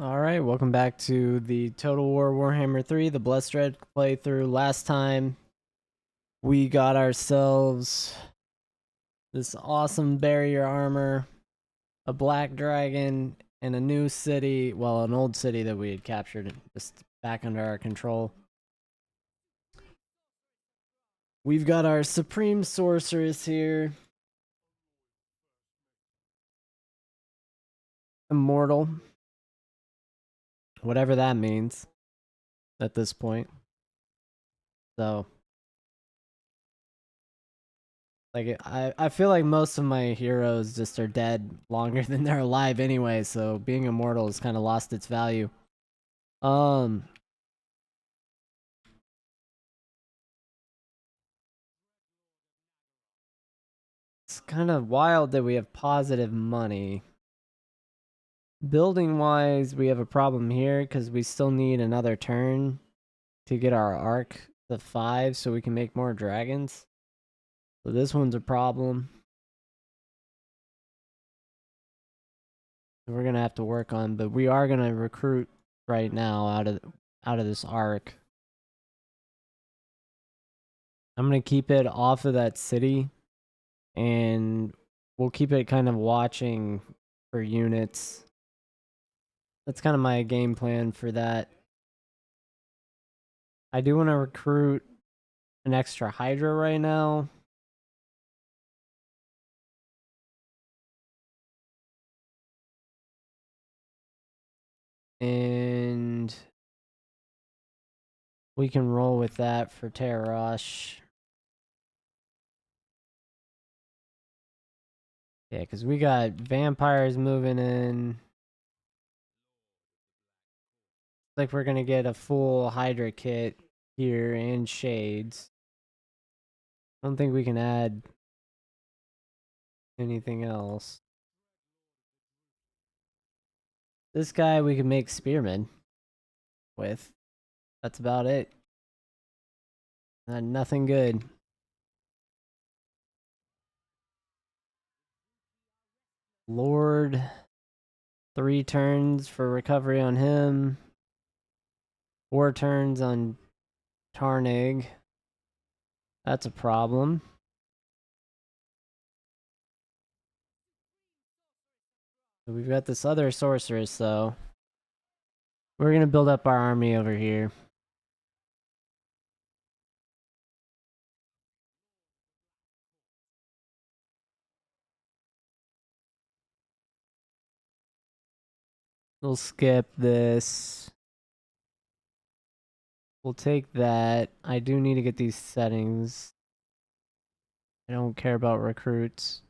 Alright, welcome back to the Total War Warhammer 3, the Bloodstred playthrough. Last time, we got ourselves this awesome barrier armor, a black dragon, and a new city, well, an old city that we had captured, just back under our control. We've got our Supreme Sorceress here. Immortal. Whatever that means at this point. So, like, I feel like most of my heroes just are dead longer than they're alive anyway, so being immortal has kind of lost its value. Um, it's kind of wild that we have positive money. Building wise, we have a problem here because we still need another turn to get our arc to 5 so we can make more dragons. So this one's a problem. We're gonna have to work on, but we are gonna recruit right now out of this arc. I'm gonna keep it off of that city, and we'll keep it kind of watching for units. That's kind of my game plan for that. I do want to recruit an extra Hydra right now. And we can roll with that for Terror Rush. Yeah, because we got vampires moving in. Like we're gonna get a full Hydra kit here and shades. I don't think we can add anything else. This guy we can make spearmen with. That's about it. Nothing good. Lord. 3 turns for recovery on him. 4 turns on Tarnig. That's a problem. We've got this other sorceress, though. We're going to build up our army over here. We'll skip this. We'll take that. I do need to get these settings. I don't care about recruits.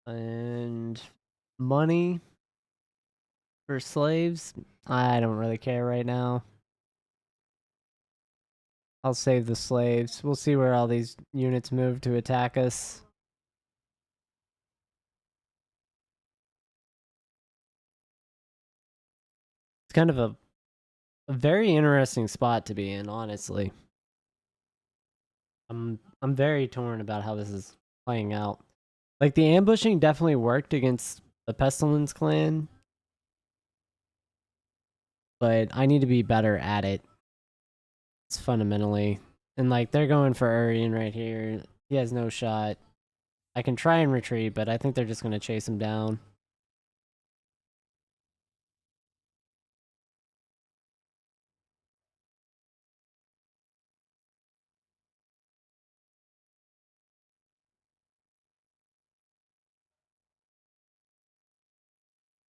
And money for slaves. I don't really care right now. I'll save the slaves. We'll see where all these units move to attack us. It's kind of a very interesting spot to be in, honestly. I'm very torn about how this is playing out. Like the ambushing definitely worked against the Pestilence clan, but I need to be better at it. It's fundamentally. And like they're going for Urian right here. He has no shot. I can try and retreat, but I think they're just going to chase him down.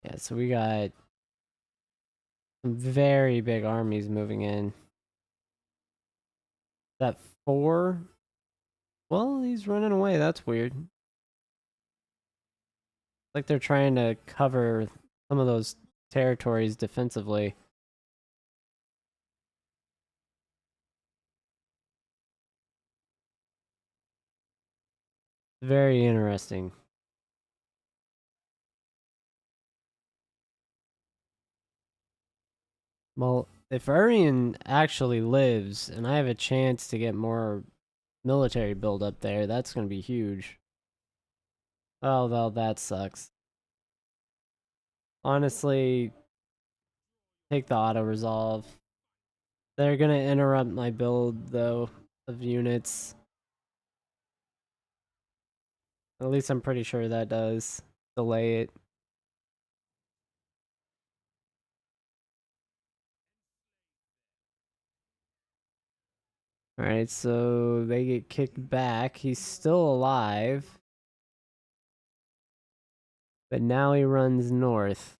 Yeah, so we got some very big armies moving in. That 4? Well, he's running away. That's weird. Like they're trying to cover some of those territories defensively. Very interesting. Well, if Urian actually lives and I have a chance to get more military build up there, that's going to be huge. Oh, well, that sucks. Honestly, take the auto resolve. They're gonna interrupt my build though of units. At least I'm pretty sure that does delay it. Alright, so they get kicked back. He's still alive. But now he runs north.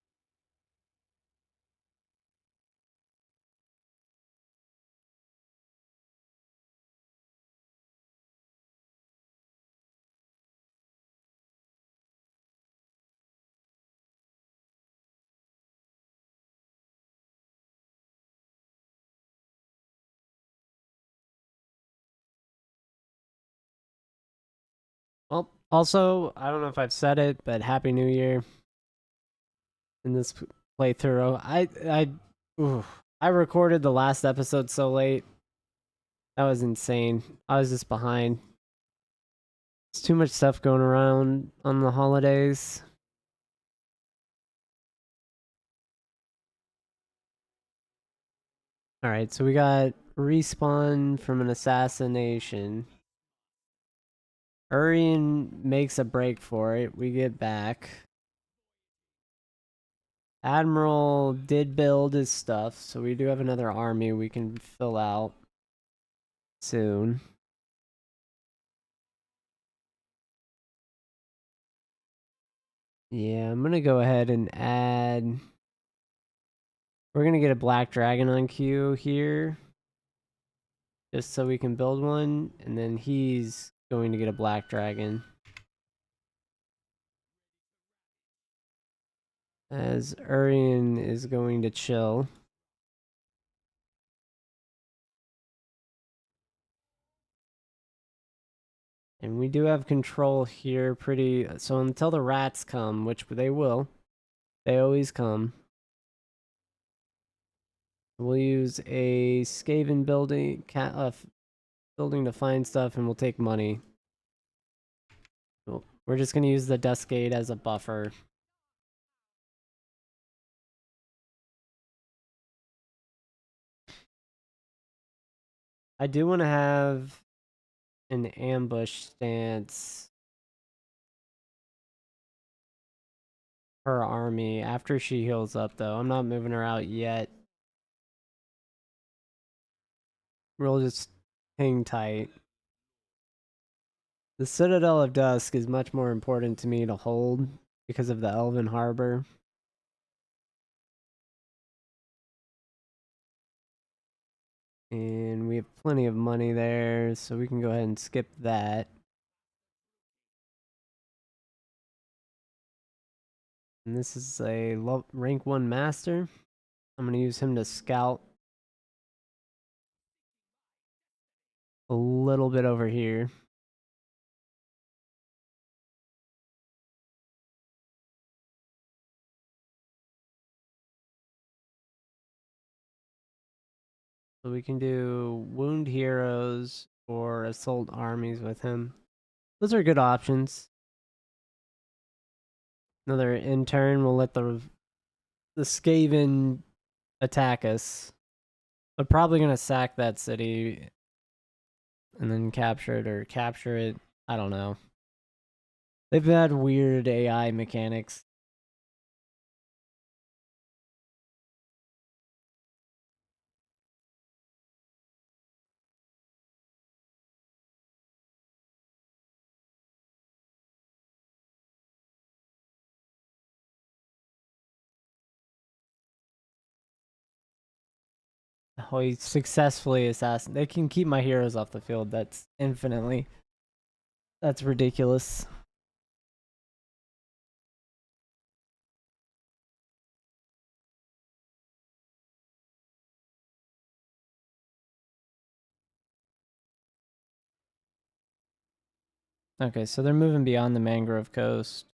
Well, also, I don't know if I've said it, but Happy New Year in this playthrough. I recorded the last episode so late. That was insane. I was just behind. There's too much stuff going around on the holidays. Alright, so we got respawn from an assassination. Urian makes a break for it. We get back. Admiral did build his stuff, so we do have another army we can fill out soon. Yeah, I'm gonna go ahead and add... We're gonna get a black dragon on queue here. Just so we can build one, and then he's going to get a black dragon. As Urian is going to chill. And we do have control here pretty... So until the rats come, which they will. They always come. We'll use a Skaven building, building to find stuff, and we'll take money. We're just going to use the Dust Gate as a buffer. I do want to have an ambush stance her army after she heals up, though. I'm not moving her out yet. We'll just hang tight. The Citadel of Dusk is much more important to me to hold because of the Elven Harbor. And we have plenty of money there, so we can go ahead and skip that. And this is a rank 1 master. I'm going to use him to scout a little bit over here. So we can do wound heroes or assault armies with him. Those are good options. Another intern will let the Skaven attack us. They're probably going to sack that city and then capture it or capture it. I don't know. They've had weird AI mechanics. Oh, he successfully assassinated. They can keep my heroes off the field. That's infinitely. That's ridiculous. Okay, so they're moving beyond the mangrove coast.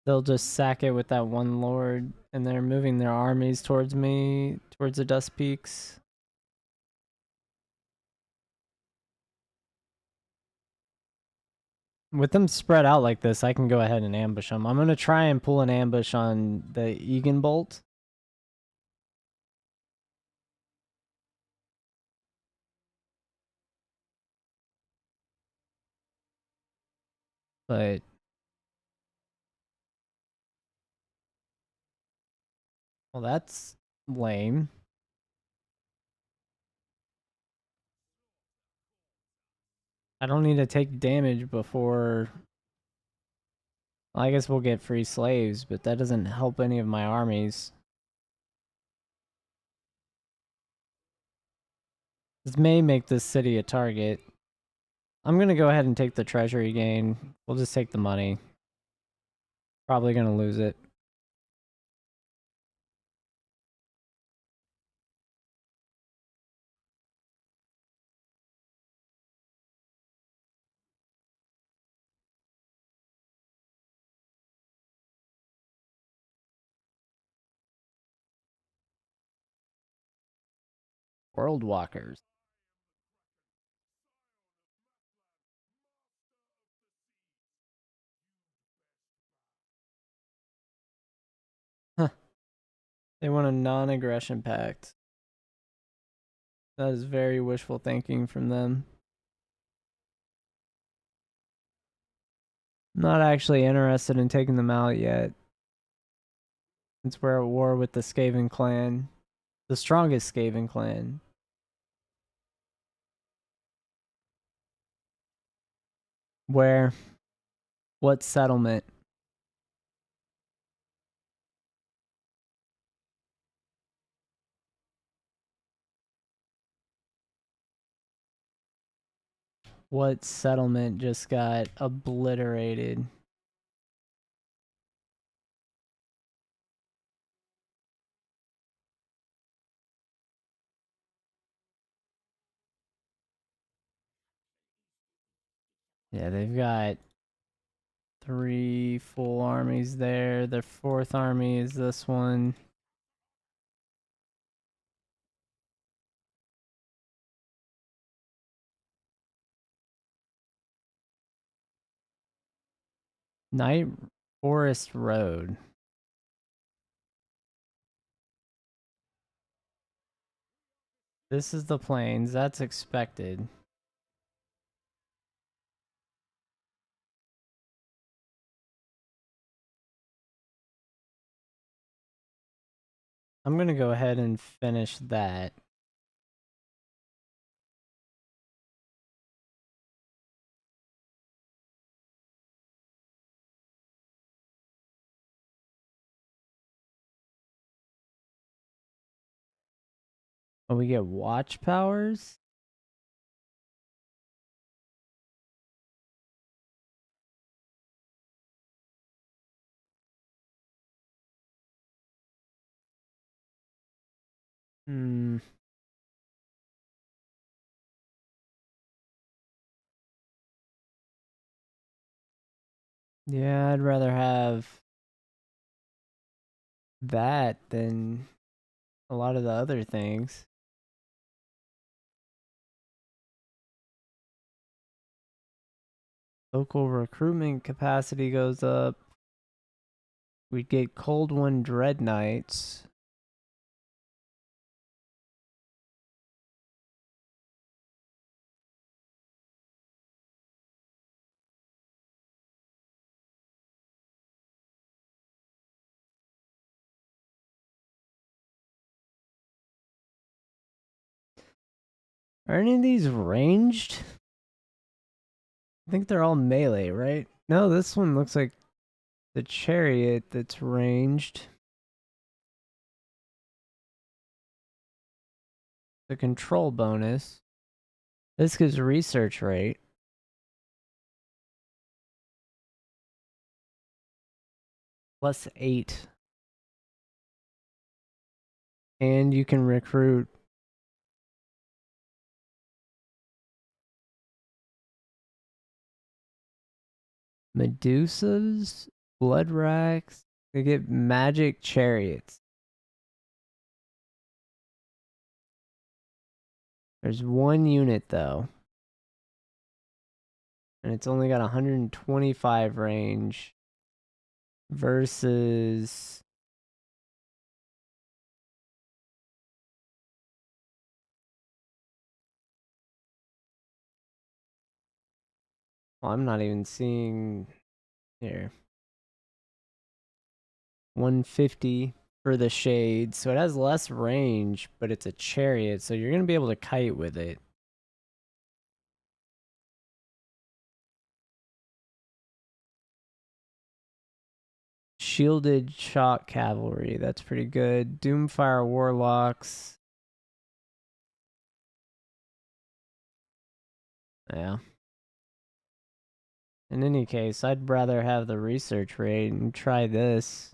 They'll just sack it with that one lord, and they're moving their armies towards me, towards the Dust Peaks. With them spread out like this, I can go ahead and ambush them. I'm going to try and pull an ambush on the Egan Bolt. But well, that's lame. I don't need to take damage before... Well, I guess we'll get free slaves, but that doesn't help any of my armies. This may make this city a target. I'm going to go ahead and take the treasury gain. We'll just take the money. Probably going to lose it. World Walkers. Huh. They want a non-aggression pact. That is very wishful thinking from them. Not actually interested in taking them out yet. Since we're at war with the Skaven clan. The strongest Skaven clan. Where? What settlement? What settlement just got obliterated? Yeah, they've got 3 full armies there. Their 4th army is this one. Night Forest Road. This is the plains. That's expected. I'm going to go ahead and finish that. Oh, we get watch powers? Hmm. Yeah, I'd rather have that than a lot of the other things. Local recruitment capacity goes up. We'd get Cold One Dread Knights. Are any of these ranged? I think they're all melee, right? No, this one looks like the chariot that's ranged. The control bonus. This gives research rate. +8. And you can recruit Medusas, Blood Racks. They get magic chariots. There's one unit though. And it's only got 125 range versus... Well, I'm not even seeing here. 150 for the shade, so it has less range, but it's a chariot, so you're gonna be able to kite with it. Shielded shock cavalry, that's pretty good. Doomfire warlocks. Yeah. In any case, I'd rather have the research rate and try this.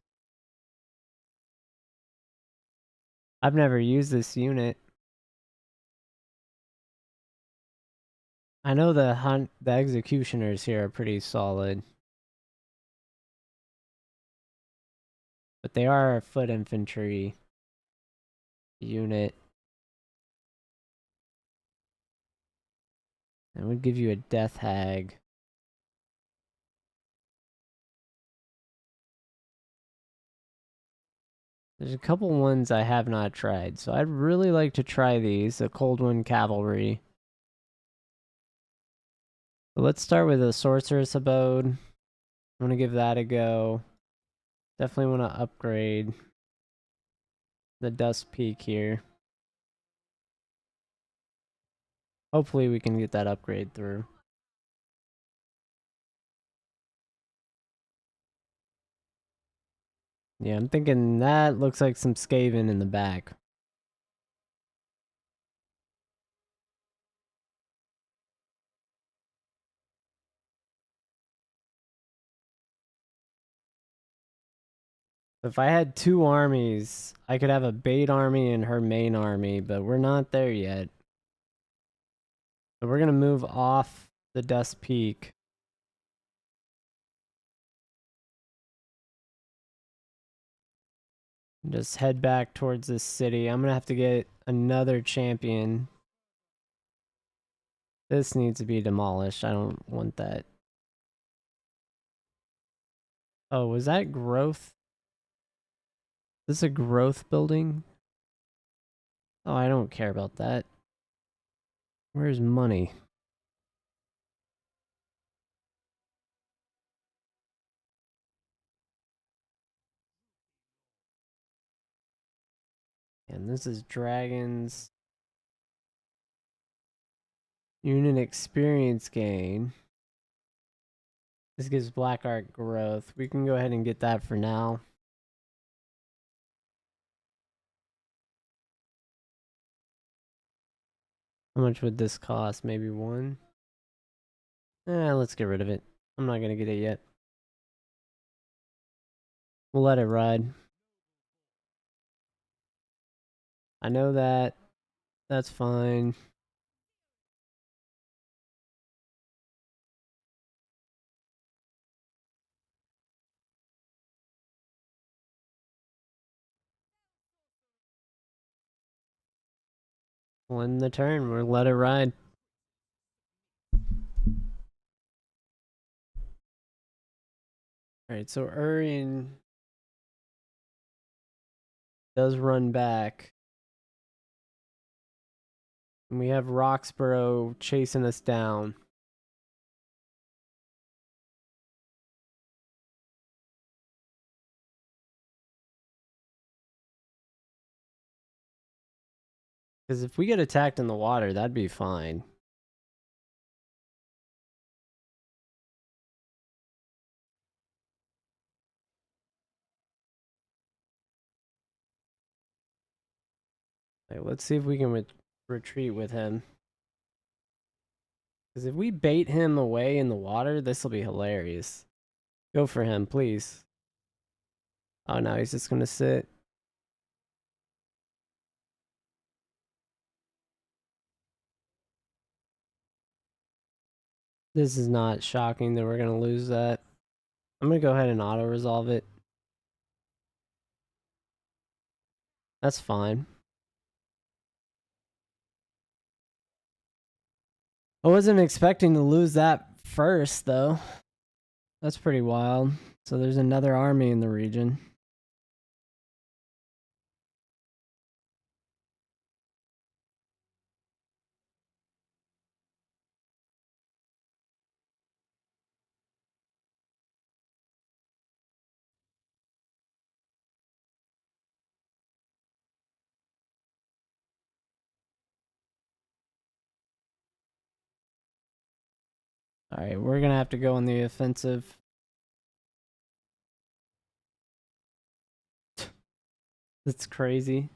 I've never used this unit. I know the executioners here are pretty solid. But they are a foot infantry unit. And would give you a death hag. There's a couple ones I have not tried, so I'd really like to try these, the Cold Wind Cavalry. So let's start with the Sorceress Abode. I'm going to give that a go. Definitely want to upgrade the Dust Peak here. Hopefully we can get that upgrade through. Yeah, I'm thinking that looks like some Skaven in the back. If I had two armies, I could have a bait army and her main army, but we're not there yet. So we're going to move off the Dust Peak. Just head back towards this city. I'm going to have to get another champion. This needs to be demolished. I don't want that. Oh, was that growth? Is this a growth building? Oh, I don't care about that. Where's money? And this is dragons. Unit experience gain. This gives Black Art growth. We can go ahead and get that for now. How much would this cost? Maybe one? Let's get rid of it. I'm not gonna get it yet. We'll let it ride. I know that. That's fine. We'll end the turn. We'll let it ride. Alright, so Urian does run back. And we have Roxborough chasing us down. Because if we get attacked in the water, that'd be fine. Right, let's see if we can retreat with him. Because if we bait him away in the water, this will be hilarious. Go for him, please. Oh no, he's just gonna sit. This is not shocking that we're gonna lose that. I'm gonna go ahead and auto-resolve it. That's fine. I wasn't expecting to lose that first, though. That's pretty wild. So there's another army in the region. Alright, we're gonna have to go on the offensive. That's crazy.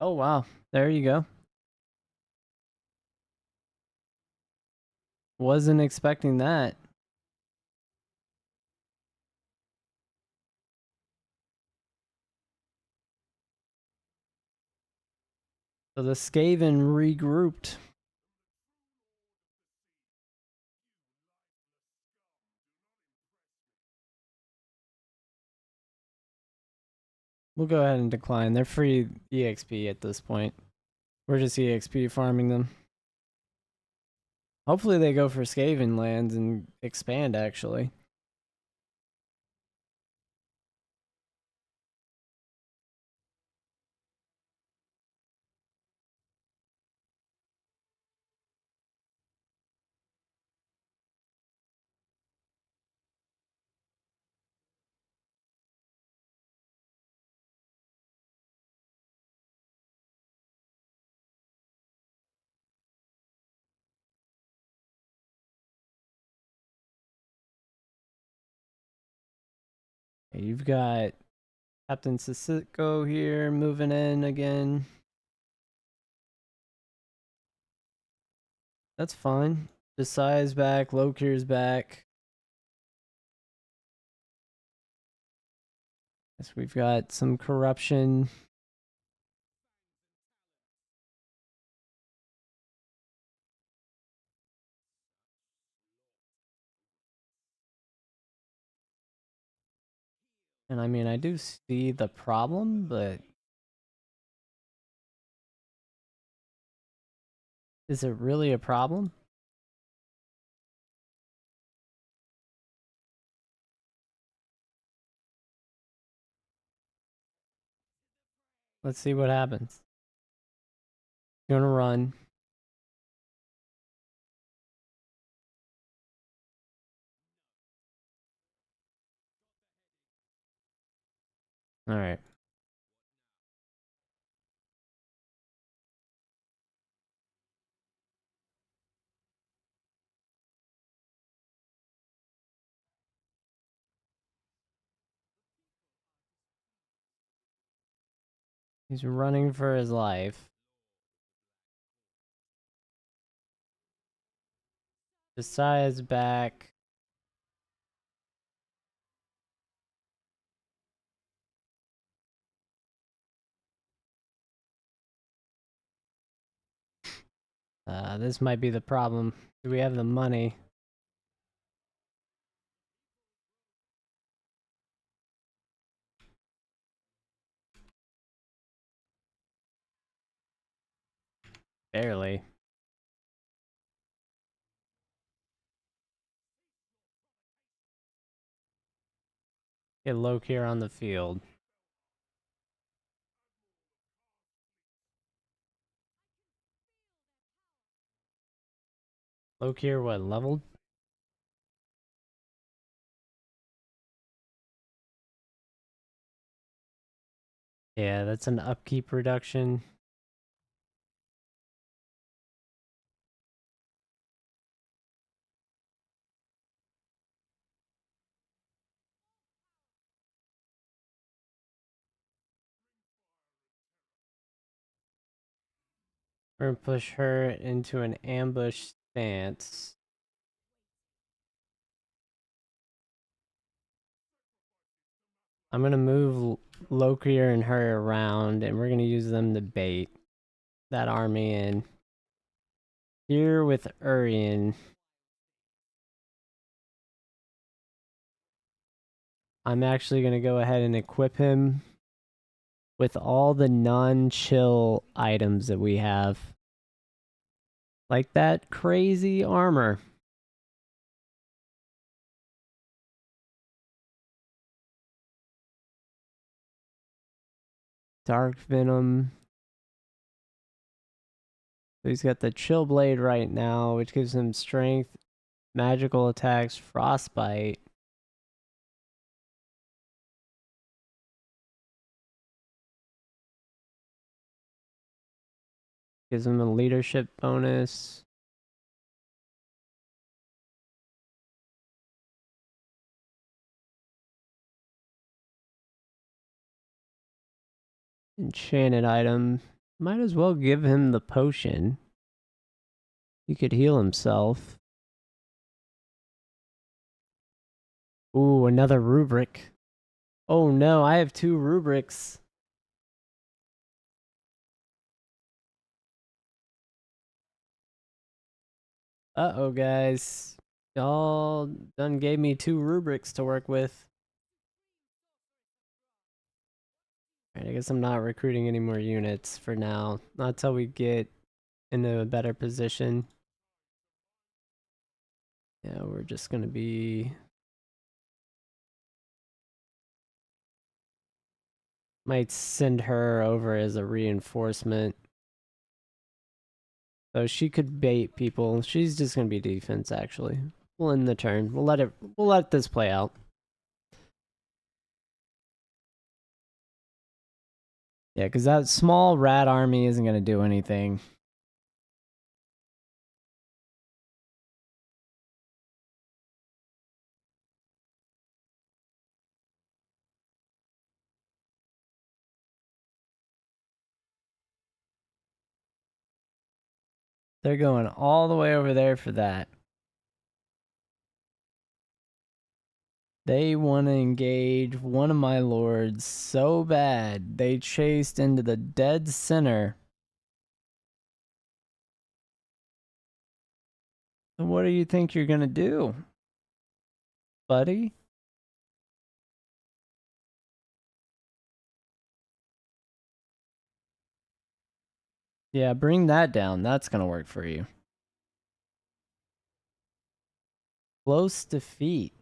Oh, wow. There you go. Wasn't expecting that. So the Skaven regrouped. We'll go ahead and decline. They're free EXP at this point. We're just EXP farming them. Hopefully they go for Skaven lands and expand, actually. You've got Captain Sisiko here moving in again. That's fine. Desai's back. Lokhir's back. Guess we've got some corruption. And I mean, I do see the problem, but is it really a problem? Let's see what happens. Gonna run. All right. He's running for his life. Desai's back. This might be the problem. Do we have the money? Barely. Get Lokhir on the field. Lokhir, what, leveled? Yeah, that's an upkeep reduction. We're gonna push her into an ambush stance. I'm gonna move Lokhir and her around, and we're gonna use them to bait that army in. Here with Urian, I'm actually gonna go ahead and equip him with all the non-chill items that we have. Like that crazy armor. Dark Venom. So he's got the Chill Blade right now, which gives him strength, magical attacks, frostbite. Gives him a leadership bonus. Enchanted item. Might as well give him the potion. He could heal himself. Ooh, another rubric. Oh no, I have 2 rubrics. Uh-oh, guys. Y'all done gave me 2 rubrics to work with. Alright, I guess I'm not recruiting any more units for now. Not until we get into a better position. Yeah, we're just gonna be... Might send her over as a reinforcement. So she could bait people. She's just gonna be defense, actually. We'll end the turn. We'll let this play out. Yeah, because that small rat army isn't gonna do anything. They're going all the way over there for that. They want to engage one of my lords so bad, they chased into the dead center. So what do you think you're gonna do, buddy? Yeah, bring that down. That's gonna work for you. Close defeat.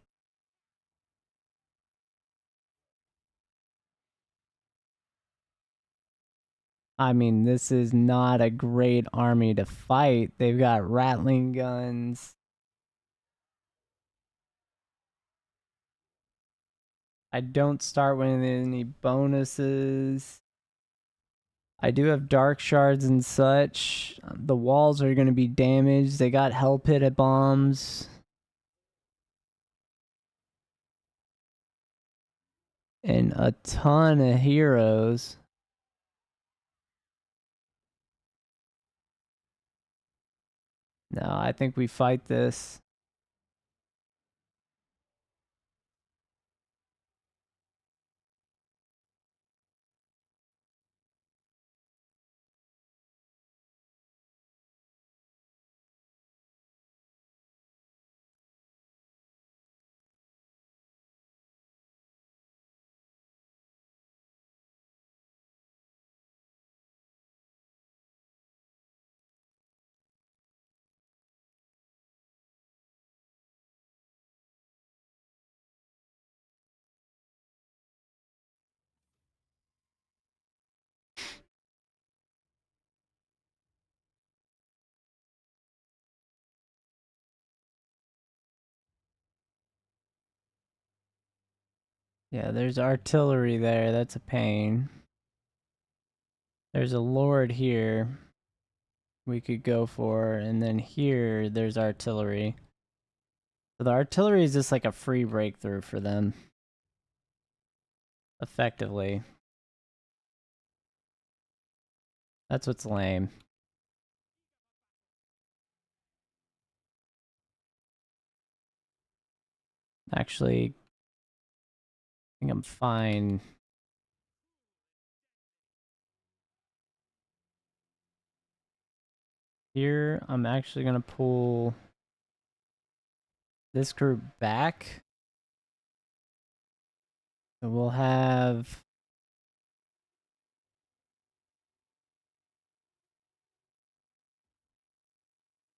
I mean, this is not a great army to fight. They've got rattling guns. I don't start with any bonuses. I do have dark shards and such. The walls are going to be damaged. They got hell pit at bombs. And a ton of heroes. No, I think we fight this. Yeah, there's artillery there. That's a pain. There's a lord here we could go for. And then here, there's artillery. So the artillery is just like a free breakthrough for them. Effectively. That's what's lame. Actually, I think I'm fine Here, I'm actually going to pull this group back. So we'll have...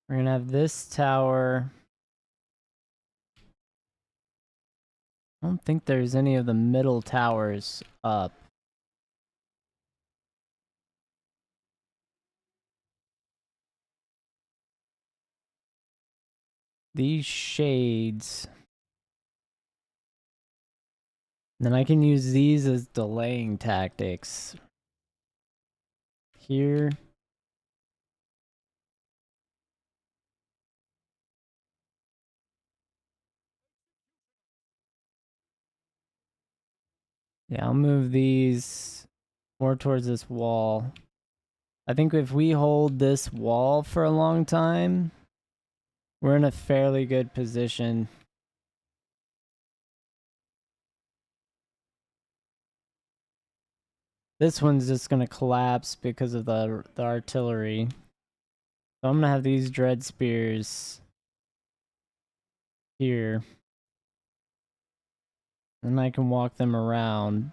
We're going to have this tower. I don't think there's any of the middle towers up. These shades. Then I can use these as delaying tactics. Here. Yeah, I'll move these more towards this wall. I think if we hold this wall for a long time, we're in a fairly good position. This one's just going to collapse because of the artillery. So I'm going to have these dread spears here. And I can walk them around.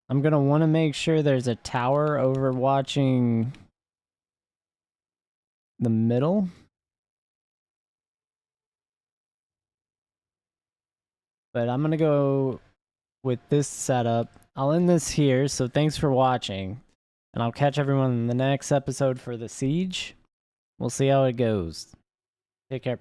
I'm going to want to make sure there's a tower overwatching the middle. But I'm going to go with this setup. I'll end this here, so thanks for watching. And I'll catch everyone in the next episode for the siege. We'll see how it goes. Take care.